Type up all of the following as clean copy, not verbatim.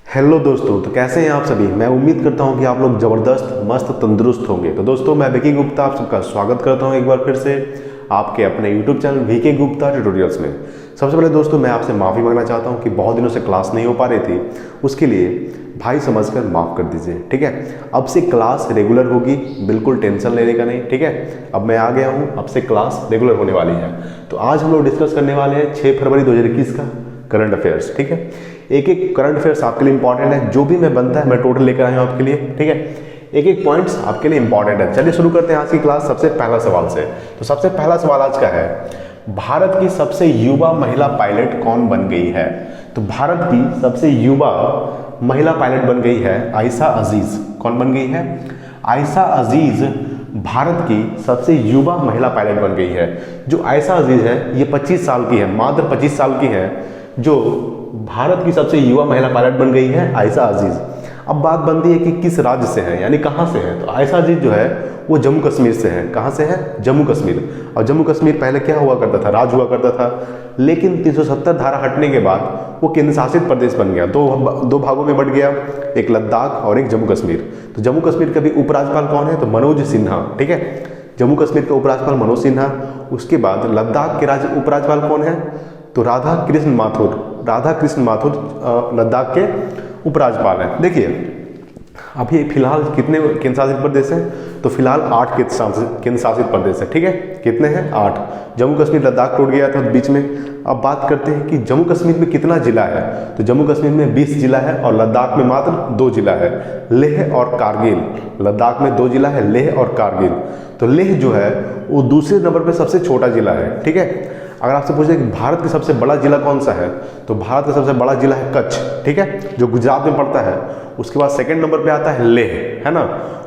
Hello दोस्तों, तो कैसे हैं आप सभी। मैं उम्मीद करता हूं कि आप लोग ज़बरदस्त मस्त तंदुरुस्त होंगे। तो दोस्तों, मैं विकी गुप्ता आप सबका स्वागत करता हूं एक बार फिर से आपके अपने YouTube channel VK Gupta tutorials में। सबसे पहले दोस्तों, मैं आपसे माफ़ी मांगना चाहता हूं कि बहुत दिनों से क्लास नहीं हो पा रही थी, उसके लिए भाई समझकर माफ़ कर दीजिए, ठीक है। अब से क्लास रेगुलर होगी, बिल्कुल टेंशन लेने का नहीं, ठीक है। अब मैं आ गया हूँ, अब से क्लास रेगुलर होने वाली है। तो आज हम लोग डिस्कस करने वाले हैं 6 फरवरी 2021 का करंट अफेयर्स, ठीक है। एक एक करंट अफेयर्स आपके लिए इंपॉर्टेंट है, जो भी मैं बनता है मैं टोटल लेकर आया हूँ आपके लिए, ठीक है। एक एक पॉइंट्स आपके लिए इंपॉर्टेंट है। चलिए शुरू करते हैं आज की क्लास सबसे पहला सवाल से। तो सबसे पहला सवाल आज का है, भारत की सबसे युवा महिला पायलट कौन बन गई है। तो भारत की सबसे युवा महिला पायलट बन गई है आयशा अजीज। कौन बन गई है? आयशा अजीज भारत की सबसे युवा महिला पायलट बन गई है। जो आयशा अजीज है ये 25 साल की है, मात्र 25 साल की है, जो भारत की सबसे युवा महिला पायलट बन गई है आयशा अजीज। अब बात बनती है कि किस राज्य से है, यानी कहाँ से है। तो आयशा अजीज जो है वो जम्मू कश्मीर से है। कहाँ से है? जम्मू कश्मीर। और जम्मू कश्मीर पहले क्या हुआ करता था? राज्य हुआ करता था, लेकिन 370 धारा हटने के बाद वो केंद्र शासित प्रदेश बन गया। दो भागों में बट गया, एक लद्दाख और एक जम्मू कश्मीर। तो जम्मू कश्मीर के भी उपराज्यपाल कौन है? तो मनोज सिन्हा, ठीक है। जम्मू कश्मीर के उपराज्यपाल मनोज सिन्हा। उसके बाद लद्दाख के राज्य उपराज्यपाल कौन है? तो राधा कृष्ण माथुर लद्दाख के उपराज्यपाल हैं। देखिए अभी फिलहाल कितने केंद्र शासित प्रदेश हैं? तो फिलहाल 8 केंद्र शासित प्रदेश है, ठीक है। कितने हैं? 8। जम्मू कश्मीर लद्दाख टूट गया था बीच में। अब बात करते हैं कि जम्मू कश्मीर में कितना जिला है। तो जम्मू कश्मीर में 20 जिला है और लद्दाख में मात्र 2 जिला है, लेह और कारगिल। लद्दाख में 2 जिला है, लेह और कारगिल। तो लेह जो है वो दूसरे नंबर पर सबसे छोटा जिला है, ठीक है। अगर आपसे पूछे कि भारत का सबसे बड़ा जिला कौन सा है, तो भारत का सबसे बड़ा जिला है कच्छ, ठीक है, जो गुजरात में पड़ता है। उसके बाद सेकंड नंबर पे आता है लेह, है ना।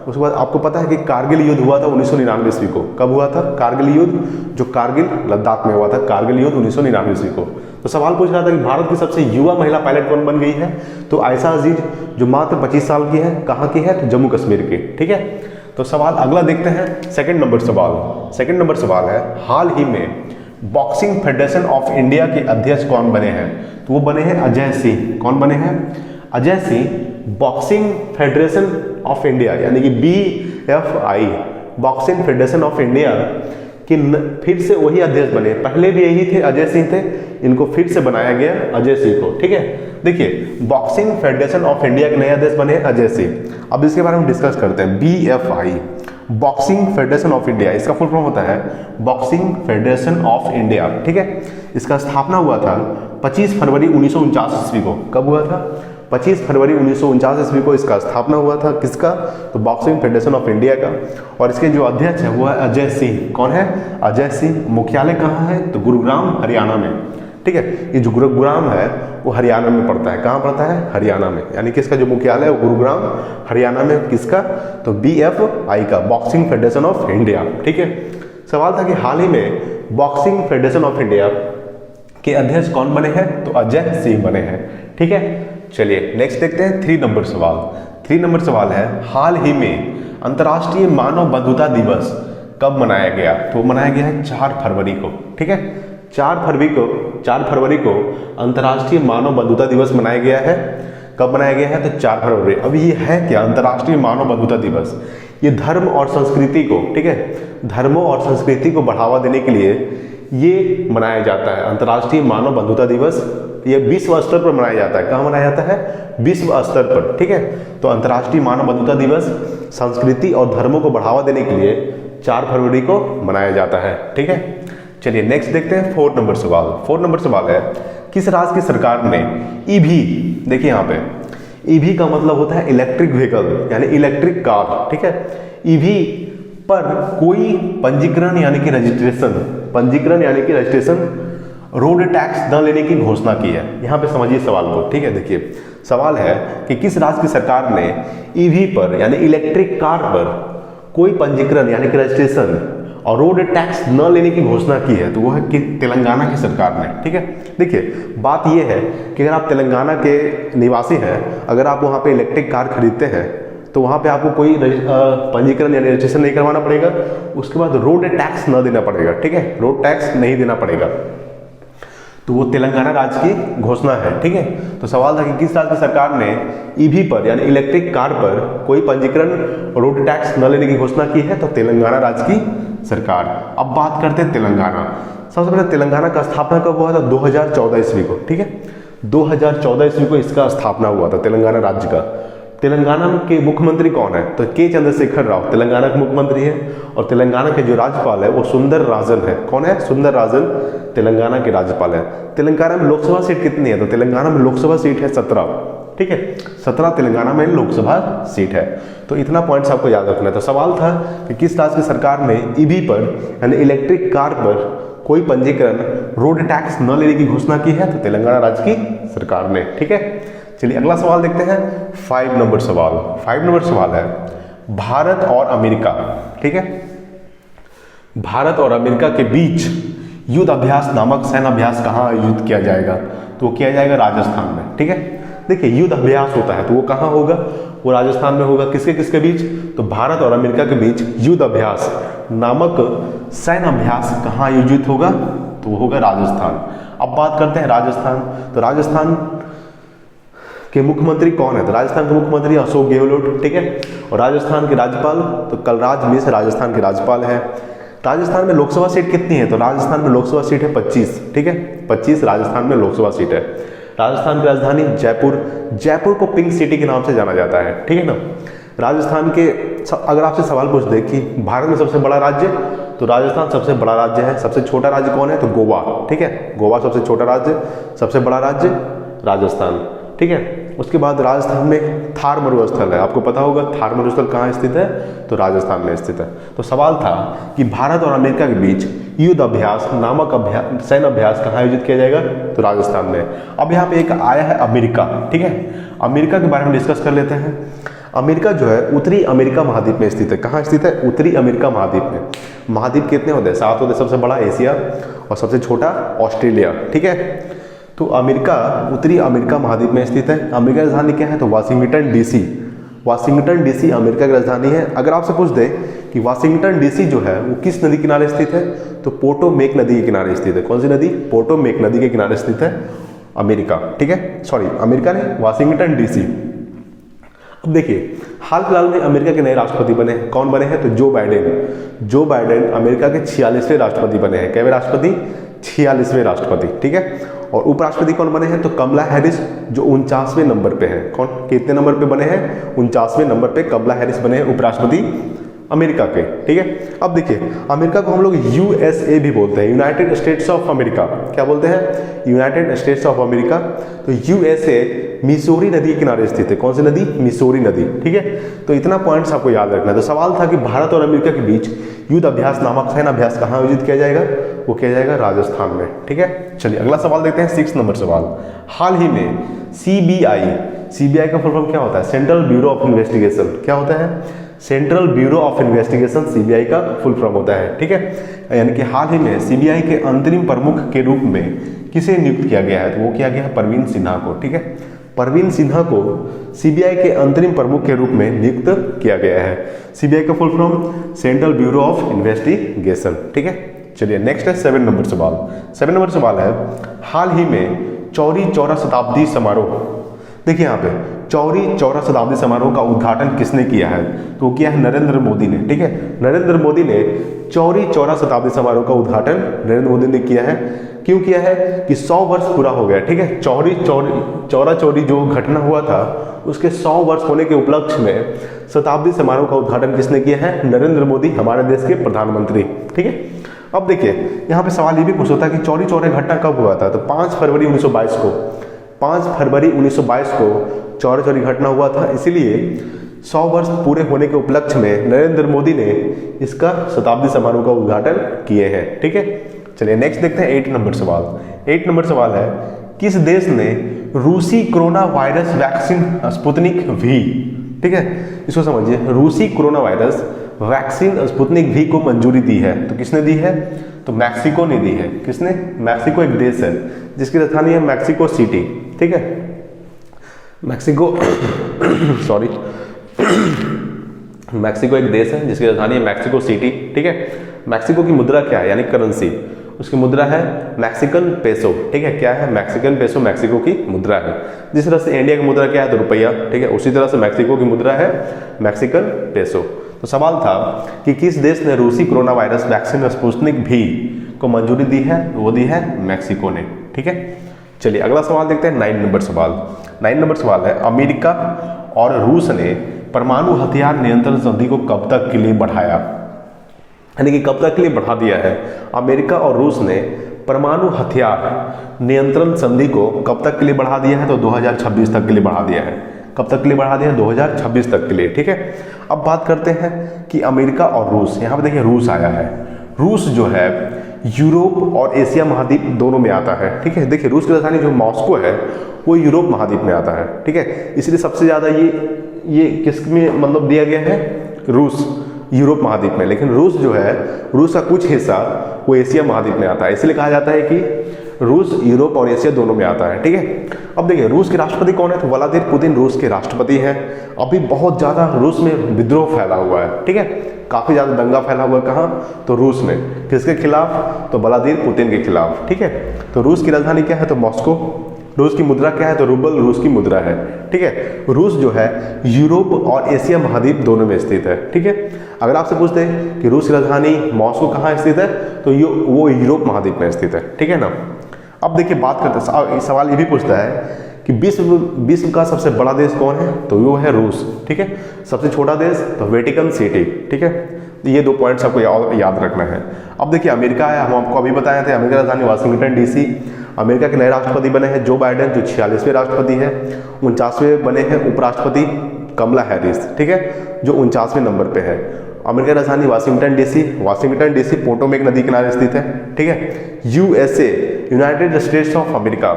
उसके बाद आपको पता है कि कारगिल युद्ध हुआ था 1999 ईस्वी को। कब हुआ था कारगिल युद्ध? जो कारगिल लद्दाख में हुआ था, कारगिल युद्ध 1999 ईस्वी को। तो सवाल पूछ रहा था कि भारत की सबसे युवा महिला पायलट कौन बन गई है। तो आयशा अजीज, जो मात्र 25 साल की है। कहाँ की है? तो जम्मू कश्मीर की, ठीक है। तो सवाल अगला देखते हैं, सेकंड नंबर सवाल है, हाल ही में बॉक्सिंग फेडरेशन ऑफ इंडिया के अध्यक्ष कौन बने हैं। तो वो बने हैं अजय सिंह। कौन बने हैं? Ajay Singh boxing federation of India यानी कि BFI, boxing federation of India कि फिर से वही अध्यक्ष बने। पहले भी यही थे, अजय सिंह थे, इनको फिर से बनाया गया अजय सिंह को, ठीक है। देखिए बॉक्सिंग फेडरेशन ऑफ इंडिया के नए अध्यक्ष बने अजय सिंह। अब इसके बारे में डिस्कस करते हैं। BFI, boxing federation of India, इसका फुल फॉर्म होता है बॉक्सिंग फेडरेशन ऑफ इंडिया, ठीक है। इसका स्थापना हुआ था 25 फरवरी 1949 ईस्वी को। कब हुआ था? 25 फरवरी 1949 ईस्वी को इसका स्थापना हुआ था। किसका? तो बॉक्सिंग फेडरेशन ऑफ इंडिया का। और इसके जो अध्यक्ष है वो है अजय सिंह। कौन है? अजय सिंह। मुख्यालय कहाँ है? तो गुरुग्राम हरियाणा में, ठीक है। ये जो गुरुग्राम है वो हरियाणा में पड़ता है। कहाँ पड़ता है? हरियाणा में। यानी कि इसका जो मुख्यालय है वो गुरुग्राम हरियाणा में। किसका? तो BFI का, बॉक्सिंग फेडरेशन ऑफ इंडिया, ठीक है। सवाल था कि हाल ही में बॉक्सिंग फेडरेशन ऑफ इंडिया के अध्यक्ष कौन बने हैं? तो अजय सिंह बने हैं, ठीक है। चलिए नेक्स्ट देखते हैं 3 नंबर सवाल। 3 नंबर सवाल है, हाल ही में अंतर्राष्ट्रीय मानव बंधुता दिवस कब मनाया गया। तो मनाया गया है 4 फरवरी को, ठीक है। 4 फरवरी को अंतर्राष्ट्रीय मानव बंधुता दिवस मनाया गया है। कब मनाया गया है? तो 4 फरवरी। अब ये है क्या अंतर्राष्ट्रीय मानव बंधुता दिवस? ये धर्म और संस्कृति को, ठीक है, धर्मों और संस्कृति को बढ़ावा देने के लिए ये मनाया जाता है अंतर्राष्ट्रीय मानव बंधुता दिवस। ये विश्व स्तर पर मनाया जाता है। कहाँ मनाया जाता है? विश्व स्तर पर, ठीक है। तो अंतर्राष्ट्रीय मानव बंधुता दिवस संस्कृति और धर्मों को बढ़ावा देने के लिए 4 फरवरी को मनाया जाता है, ठीक है। चलिए नेक्स्ट देखते हैं 4 नंबर सवाल। 4 नंबर सवाल है, किस राज्य की सरकार ने EV, देखिए यहाँ पे EV का मतलब होता है इलेक्ट्रिक व्हीकल यानी इलेक्ट्रिक कार, ठीक है। EV पर कोई पंजीकरण यानी कि रजिस्ट्रेशन रोड टैक्स न लेने की घोषणा की है। यहाँ पे समझिए सवाल को, ठीक है। देखिए सवाल है कि किस राज्य की सरकार ने EV पर यानी इलेक्ट्रिक कार पर कोई पंजीकरण यानी कि रजिस्ट्रेशन और रोड टैक्स न लेने की घोषणा की है। तो वो है कि तेलंगाना की सरकार ने, ठीक है। देखिए बात ये है कि अगर आप तेलंगाना के निवासी हैं, अगर आप वहाँ पे इलेक्ट्रिक कार खरीदते हैं तो वहाँ पे आपको कोई पंजीकरण यानी रजिस्ट्रेशन नहीं करवाना पड़ेगा। उसके बाद रोड टैक्स न देना पड़ेगा, ठीक है, रोड टैक्स नहीं देना पड़ेगा। तो वो तेलंगाना राज्य की घोषणा है, ठीक है। तो सवाल था कि किस राज्य की सरकार ने ईवी पर यानी इलेक्ट्रिक कार पर कोई पंजीकरण रोड टैक्स न लेने की घोषणा की है, तो तेलंगाना राज्य की सरकार। अब बात करते हैं तेलंगाना। सबसे पहले तेलंगाना का स्थापना कब हुआ था? 2014 ईस्वी को, ठीक है। 2014 ईस्वी को इसका स्थापना हुआ था तेलंगाना राज्य का। तेलंगाना के मुख्यमंत्री कौन है? तो के चंद्रशेखर राव तेलंगाना के मुख्यमंत्री है, और तेलंगाना के जो राज्यपाल है वो सुंदर राजन है। कौन है? सुंदर राजन तेलंगाना के राज्यपाल है। तेलंगाना में लोकसभा सीट कितनी है? तो तेलंगाना में लोकसभा सीट है 17, ठीक है। 17 तेलंगाना में लोकसभा सीट है। तो इतना पॉइंट्स आपको याद रखना है। तो सवाल था कि किस राज्य की सरकार ने ईवी पर यानी इलेक्ट्रिक कार पर कोई पंजीकरण रोड टैक्स न लेने की घोषणा की है? तो तेलंगाना राज्य की सरकार ने, ठीक है। चलिए अगला सवाल देखते हैं। 5 नंबर सवाल। 5 नंबर सवाल है भारत और अमेरिका, ठीक है। भारत और अमेरिका के बीच युद्ध अभ्यास नामक सैन्य अभ्यास कहाँ आयोजित किया जाएगा? तो वो किया जाएगा राजस्थान में, ठीक है। देखिए युद्ध अभ्यास होता है तो वो कहाँ होगा? वो राजस्थान में होगा। किसके किसके बीच? तो भारत और अमेरिका के बीच युद्ध अभ्यास नामक सैन्य अभ्यास कहाँ आयोजित होगा? तो वो होगा राजस्थान। अब बात करते हैं राजस्थान। तो राजस्थान के मुख्यमंत्री कौन है? तो राजस्थान के मुख्यमंत्री अशोक गहलोत, ठीक है। और राजस्थान के राज्यपाल तो कलराज मिश्र राजस्थान के राज्यपाल है। राजस्थान में लोकसभा सीट कितनी है? तो राजस्थान में लोकसभा सीट है 25, ठीक है। 25 राजस्थान में लोकसभा सीट है। राजस्थान की राजधानी जयपुर। जयपुर को पिंक सिटी के नाम से जाना जाता है, ठीक है ना। राजस्थान के अगर आपसे सवाल पूछ दे कि भारत में सबसे बड़ा राज्य, तो राजस्थान सबसे बड़ा राज्य है। सबसे छोटा राज्य कौन है? तो गोवा, ठीक है। गोवा सबसे छोटा राज्य, सबसे बड़ा राज्य राजस्थान, ठीक है। उसके बाद राजस्थान में थार मरुस्थल है। आपको पता होगा थार मरुस्थल कहाँ स्थित है? तो राजस्थान में स्थित है। तो सवाल था कि भारत और अमेरिका के बीच युद्ध अभ्यास नामक सैन्य अभ्यास कहाँ आयोजित किया जाएगा? तो राजस्थान में। अब यहाँ पे एक आया है अमेरिका, ठीक है। अमेरिका के बारे में डिस्कस कर लेते हैं। अमेरिका जो है उत्तरी अमेरिका महाद्वीप में स्थित है। कहाँ स्थित है? उत्तरी अमेरिका महाद्वीप में। महाद्वीप कितने होते हैं? 7 होते हैं। सबसे बड़ा एशिया और सबसे छोटा ऑस्ट्रेलिया, ठीक है। तो अमेरिका उत्तरी अमेरिका महाद्वीप में स्थित है। अमेरिका की राजधानी क्या है? तो Washington DC. Washington DC America की राजधानी है। अगर आपसे पूछ दे कि वाशिंगटन डीसी जो है वो किस नदी किनारे स्थित है? तो पोटोमेक नदी के किनारे स्थित है। कौन सी नदी? पोटोमेक नदी के किनारे स्थित है अमेरिका, ठीक है। सॉरी अमेरिका ने वाशिंगटन डीसी। अब देखिए हाल फिलहाल में अमेरिका के नए राष्ट्रपति बने हैं। कौन बने हैं? तो Joe Biden. Joe Biden America के 46वें राष्ट्रपति बने हैं। कैवे राष्ट्रपति? 46वें राष्ट्रपति, ठीक है। और उपराष्ट्रपति कौन बने हैं? तो कमला हैरिस जो 49वें नंबर पे हैं। कौन कितने नंबर पे बने हैं? 49वें नंबर पे कमला हैरिस बने हैं उपराष्ट्रपति अमेरिका के, ठीक है। अब देखिए अमेरिका को हम लोग यूएसए भी बोलते हैं, यूनाइटेड स्टेट्स ऑफ अमेरिका। क्या बोलते हैं? United states of America. तो यूएसए मिसौरी नदी के किनारे स्थित है। कौन सी नदी? मिसौरी नदी, ठीक है। तो इतना पॉइंट्स आपको याद रखना है। तो सवाल था कि भारत और अमेरिका के बीच युद्ध अभ्यास नामक सैन्य अभ्यास कहाँ आयोजित किया जाएगा? वो किया जाएगा राजस्थान में, ठीक है। चलिए अगला सवाल देखते हैं। 6 नंबर सवाल। हाल ही में सीबीआई का फुल फॉर्म क्या होता है? Central bureau of investigation. क्या होता है? Central bureau of investigation CBI का फुल फॉर्म होता है, ठीक है। यानी कि हाल ही में सीबीआई के अंतरिम प्रमुख के रूप में किसे नियुक्त किया गया है? तो वो किया गया है परवीन सिन्हा को, ठीक है। परवीन सिन्हा को सीबीआई के अंतरिम प्रमुख के रूप में नियुक्त किया गया है। सीबीआई का full form central bureau of investigation, ठीक है। चलिए नेक्स्ट है 7 नंबर सवाल। 7 नंबर सवाल है हाल ही में चौरी चौरा शताब्दी समारोह। देखिए यहाँ पे चौरी चौरा शताब्दी समारोह का उद्घाटन किसने किया है? तो किया है नरेंद्र मोदी ने, ठीक है। नरेंद्र मोदी ने चौरी चौरा शताब्दी समारोह का उद्घाटन नरेंद्र मोदी ने किया है। क्यों किया है? कि 100 वर्ष पूरा हो गया, ठीक है। चौरा चौरी जो घटना हुआ था उसके 100 वर्ष होने के उपलक्ष्य में शताब्दी समारोह का उद्घाटन किसने किया है? नरेंद्र मोदी, हमारे देश के प्रधानमंत्री, ठीक है। अब देखिए यहाँ पे सवाल ये भी पूछ होता है कि चौरी चौरा घटना कब हुआ था? तो 5 फरवरी 1922 को 5 फरवरी 1922 को चौरी चौरी घटना हुआ था। इसीलिए 100 वर्ष पूरे होने के उपलक्ष्य में नरेंद्र मोदी ने इसका शताब्दी समारोह का उद्घाटन किए हैं, ठीक है। चलिए नेक्स्ट देखते हैं 8 नंबर सवाल। 8 नंबर सवाल है किस देश ने रूसी corona virus vaccine Sputnik V, ठीक है, इसको समझिए, रूसी corona virus vaccine Sputnik V को मंजूरी दी है। तो किसने दी है? तो मैक्सिको ने दी है। किसने? मैक्सिको एक देश है जिसकी राजधानी है मैक्सिको सिटी, ठीक है। मैक्सिको सॉरी मैक्सिको एक देश है जिसकी राजधानी है मैक्सिको सिटी, ठीक है। मैक्सिको की मुद्रा क्या है यानी करेंसी? उसकी मुद्रा है मैक्सिकन पेसो, ठीक है, क्या है, मैक्सिकन पेसो मैक्सिको की मुद्रा है। जिस तरह से इंडिया की मुद्रा क्या है, तो रुपया, ठीक है, उसी तरह से मैक्सिको की मुद्रा है मैक्सिकन पेसो। तो सवाल था कि किस देश ने रूसी corona virus vaccine Sputnik V को मंजूरी दी है, वो दी है मैक्सिको ने, ठीक है। चलिए अगला सवाल देखते हैं, 9 नंबर सवाल। 9 नंबर सवाल है, अमेरिका और रूस ने परमाणु हथियार नियंत्रण संधि को कब तक के लिए बढ़ाया, यानी कि कब तक के लिए बढ़ा दिया है। अमेरिका और रूस ने परमाणु हथियार नियंत्रण संधि को कब तक के लिए बढ़ा दिया है, तो 2026 तक के लिए बढ़ा दिया है। कब तक के लिए बढ़ा दिया है, 2026 तक के लिए, ठीक है। अब बात करते हैं कि अमेरिका और रूस, यहाँ पे देखिए रूस आया है। रूस जो है यूरोप और एशिया महाद्वीप दोनों में आता है, ठीक है। देखिए रूस की राजधानी जो मॉस्को है वो यूरोप महाद्वीप में आता है, ठीक है। इसलिए सबसे ज़्यादा ये किस में मतलब दिया गया है, रूस यूरोप महाद्वीप में। लेकिन रूस जो है, रूस का कुछ हिस्सा वो एशिया महाद्वीप में आता है, इसलिए कहा जाता है कि रूस यूरोप और एशिया दोनों में आता है, ठीक है। अब देखिए रूस के राष्ट्रपति कौन है, तो व्लादिमीर पुतिन रूस के राष्ट्रपति हैं। अभी बहुत ज़्यादा रूस में विद्रोह फैला हुआ है, ठीक है, काफ़ी ज़्यादा दंगा फैला हुआ है। कहाँ, तो रूस में, किसके खिलाफ, तो व्लादिमीर पुतिन के खिलाफ, ठीक है। तो रूस की राजधानी क्या है, तो मॉस्को। रूस की मुद्रा क्या है, तो रूबल रूस की मुद्रा है, ठीक है। रूस जो है यूरोप और एशिया महाद्वीप दोनों में स्थित है, ठीक है। अगर आपसे पूछते हैं कि रूस की राजधानी मॉस्को कहाँ स्थित है, तो वो यूरोप महाद्वीप में स्थित है, ठीक है ना। अब देखिए बात करते हैं, सवाल ये भी पूछता है कि विश्व का सबसे बड़ा देश कौन है, तो वो है रूस, ठीक है। सबसे छोटा देश तो वेटिकन सिटी, ठीक है। ये 2 पॉइंट्स आपको याद रखना है। अब देखिए अमेरिका है, हम आपको अभी बताए थे, अमेरिका राजधानी वाशिंगटन DC। अमेरिका के नए राष्ट्रपति बने हैं जो बाइडेन, जो 46वें राष्ट्रपति है। 49वें बने हैं उपराष्ट्रपति कमला हैरिस, ठीक है, जो 49वें नंबर पे है। अमेरिका राजधानी वाशिंगटन DC पोटोमेक नदी किनारे स्थित है, ठीक है। USA United states of America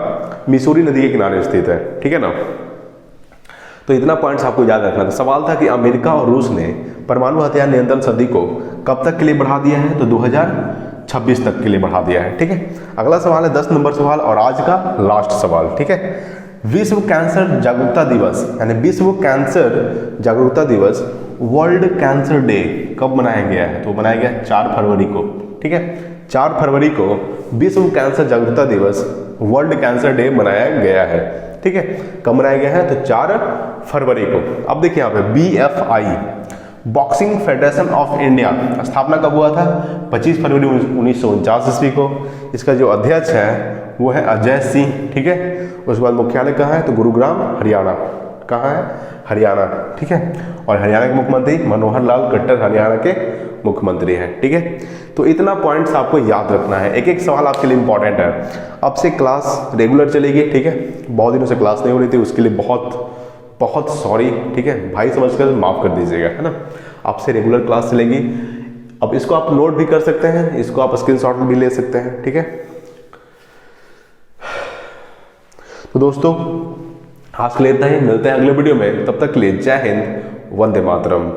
Missouri नदी के किनारे स्थित है, ठीक है ना। तो इतना पॉइंट्स आपको याद रखना था। सवाल था कि अमेरिका और रूस ने परमाणु हथियार नियंत्रण संधि को कब तक के लिए बढ़ा दिया है, तो 2026 तक के लिए बढ़ा दिया है, ठीक है। अगला सवाल है 10 नंबर सवाल और आज का लास्ट सवाल, ठीक है। विश्व कैंसर जागरूकता दिवस, यानी विश्व कैंसर जागरूकता दिवस, वर्ल्ड कैंसर डे कब मनाया गया है, तो मनाया गया 4 फरवरी को, ठीक है। 4 फरवरी को विश्व कैंसर जागरूकता दिवस, वर्ल्ड कैंसर डे मनाया गया है, ठीक है। कब मनाया गया है, तो 4 फरवरी को। अब देखिए यहाँ पे BFI boxing federation of India स्थापना कब हुआ था, 25 फरवरी 1949 ईस्वी को। इसका जो अध्यक्ष है वो है अजय सिंह, ठीक है। उसके बाद मुख्यालय कहाँ है, तो गुरुग्राम हरियाणा। कहाँ है, हरियाणा, ठीक है। और हरियाणा के मुख्यमंत्री मनोहर लाल खट्टर हरियाणा के मुख्यमंत्री हैं, ठीक है। तो इतना पॉइंट्स आपको याद रखना है, एक एक सवाल आपके लिए इंपॉर्टेंट है। अब से क्लास रेगुलर चलेगी, ठीक है। बहुत दिनों से क्लास नहीं हो रही थी, उसके लिए बहुत सॉरी, ठीक है। भाई समझकर माफ कर दीजिएगा, है ना। आपसे रेगुलर क्लास चलेगी। अब इसको आप नोट भी कर सकते हैं, इसको आप स्क्रीनशॉट भी ले सकते हैं, ठीक है। तो दोस्तों आज के लिए इतना ही, मिलते हैं अगले वीडियो में, तब तक के लिए जय हिंद, वंदे मातरम।